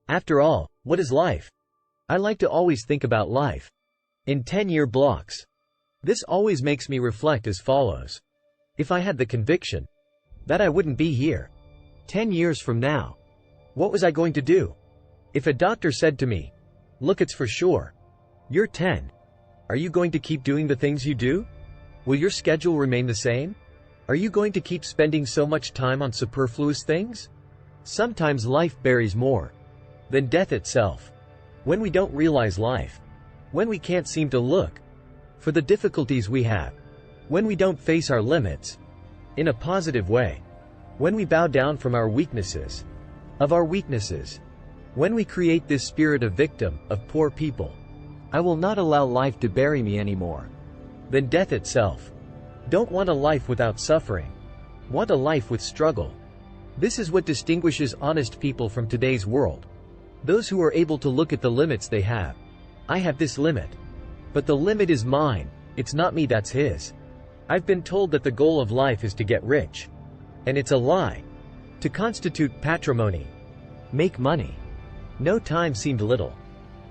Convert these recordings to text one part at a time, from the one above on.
After all, what is life? I like to always think about life in 10-year blocks. This always makes me reflect as follows. If I had the conviction that I wouldn't be here 10 years from now, what was I going to do? If a doctor said to me, "Look, it's for sure. You're 10. Are you going to keep doing the things you do? Will your schedule remain the same? Are you going to keep spending so much time on superfluous things?" Sometimes life buries more than death itself. When we don't realize life, when we can't seem to look for the difficulties we have, when we don't face our limits in a positive way, when we bow down from our weaknesses, when we create this spirit of victim, of poor people, I will not allow life to bury me anymore than death itself. Don't want a life without suffering. Want a life with struggle. This is what distinguishes honest people from today's world. Those who are able to look at the limits they have. I have this limit. But the limit is mine. It's not me, that's his. I've been told that the goal of life is to get rich. And it's a lie. To constitute patrimony. Make money. No time seemed little.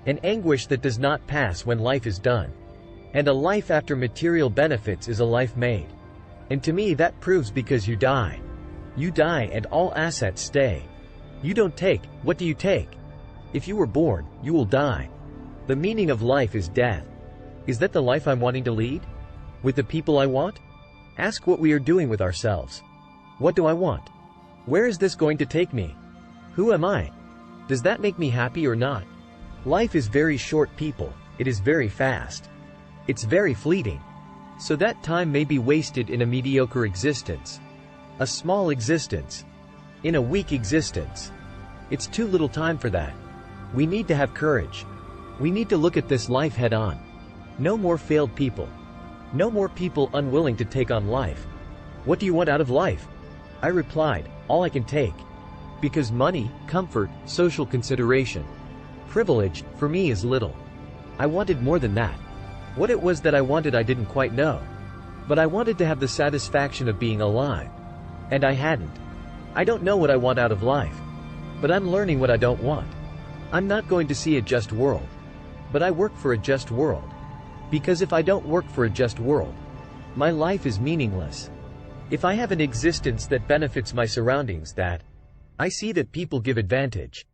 An anguish that does not pass when life is done. And a life after material benefits is a life made. And to me that proves because you die. You die and all assets stay. You don't take, what do you take? If you were born, you will die. The meaning of life is death. Is that the life I'm wanting to lead? With the people I want? Ask what we are doing with ourselves. What do I want? Where is this going to take me? Who am I? Does that make me happy or not? Life is very short, people. It is very fast. It's very fleeting. So that time may be wasted in a mediocre existence. A small existence. In a weak existence. It's too little time for that. We need to have courage. We need to look at this life head on. No more failed people. No more people unwilling to take on life. What do you want out of life? I replied, all I can take. Because money, comfort, social consideration, privilege, for me is little. I wanted more than that. What it was that I wanted I didn't quite know. But I wanted to have the satisfaction of being alive. And I hadn't. I don't know what I want out of life. But I'm learning what I don't want. I'm not going to see a just world. But I work for a just world. Because if I don't work for a just world, my life is meaningless. If I have an existence that benefits my surroundings, that I see that people give advantage,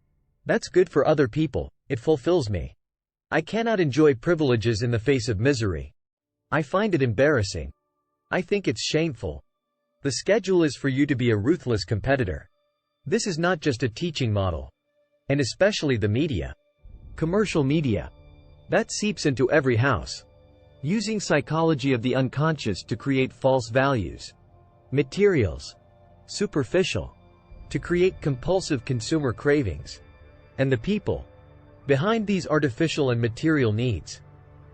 that's good for other people, it fulfills me. I cannot enjoy privileges in the face of misery. I find it embarrassing. I think it's shameful. The schedule is for you to be a ruthless competitor. This is not just a teaching model. And especially the media. Commercial media. That seeps into every house. Using psychology of the unconscious to create false values. Materials. Superficial. To create compulsive consumer cravings. And the people behind these artificial and material needs,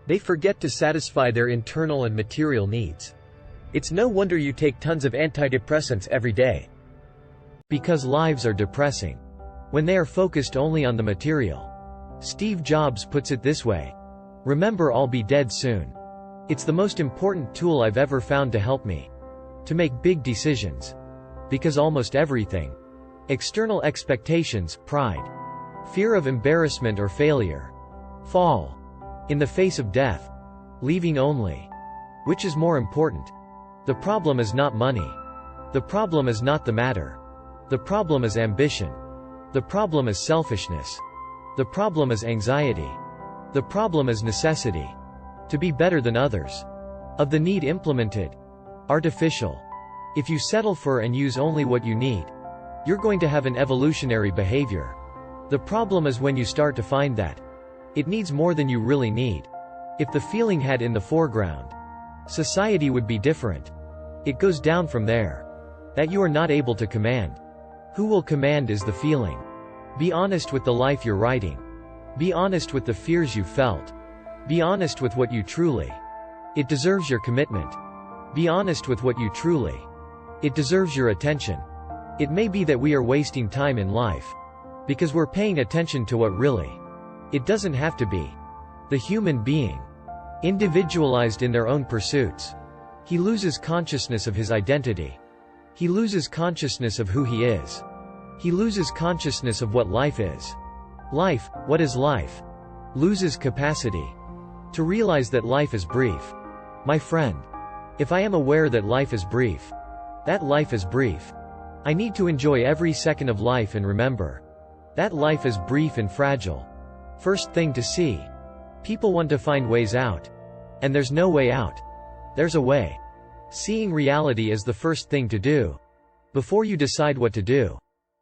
they forget to satisfy their internal and material needs. It's no wonder you take tons of antidepressants every day. Because lives are depressing when they are focused only on the material. Steve Jobs puts it this way. Remember, I'll be dead soon. It's the most important tool I've ever found to help me to make big decisions. Because almost everything, external expectations, pride, fear of embarrassment or failure, fall in the face of death, leaving only. Which is more important? The problem is not money. The problem is not the matter. The problem is ambition. The problem is selfishness. The problem is anxiety. The problem is necessity. To be better than others. Of the need implemented. Artificial. If you settle for and use only what you need, you're going to have an evolutionary behavior. The problem is when you start to find that it needs more than you really need. If the feeling had in the foreground, society would be different. It goes down from there. That you are not able to command. Who will command is the feeling. Be honest with the life you're writing. Be honest with the fears you felt. Be honest with what you truly. It deserves your commitment. Be honest with what you truly. It deserves your attention. It may be that we are wasting time in life because we're paying attention to what really. It doesn't have to be. The human being, individualized in their own pursuits, he loses consciousness of his identity. He loses consciousness of who he is. He loses consciousness of what life is. Life, what is life? Loses capacity to realize that life is brief. My friend, if I am aware that life is brief, that life is brief, I need to enjoy every second of life and remember that life is brief and fragile. First thing to see. People want to find ways out. And there's no way out. There's a way. Seeing reality is the first thing to do before you decide what to do.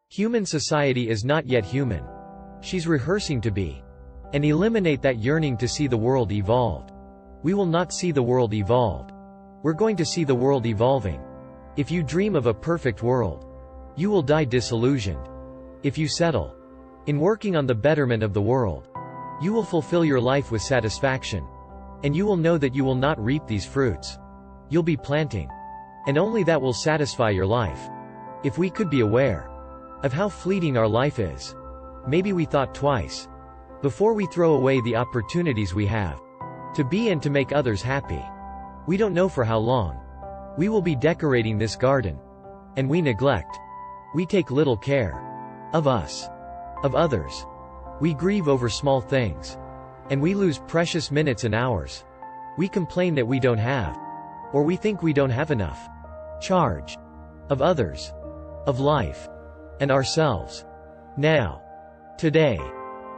Human society is not yet human. She's rehearsing to be. And eliminate that yearning to see the world evolved. We will not see the world evolved. We're going to see the world evolving. If you dream of a perfect world, you will die disillusioned. If you settle in working on the betterment of the world, you will fulfill your life with satisfaction. And you will know that you will not reap these fruits. You'll be planting. And only that will satisfy your life. If we could be aware of how fleeting our life is, maybe we thought twice before we throw away the opportunities we have to be and to make others happy. We don't know for how long we will be decorating this garden. And we neglect. We take little care of us, of others. We grieve over small things. And we lose precious minutes and hours. We complain that we don't have, or we think we don't have enough charge of others, of life, and ourselves. Now, today,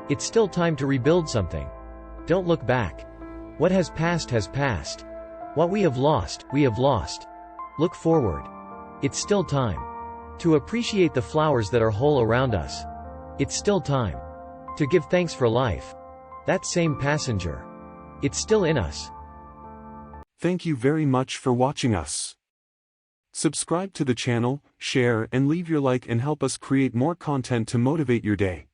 it's still time to rebuild something. Don't look back. What has passed has passed. What we have lost, we have lost. Look forward. It's still time to appreciate the flowers that are whole around us. It's still time to give thanks for life. That same passenger. It's still in us. Thank you very much for watching us. Subscribe to the channel, share and leave your like and help us create more content to motivate your day.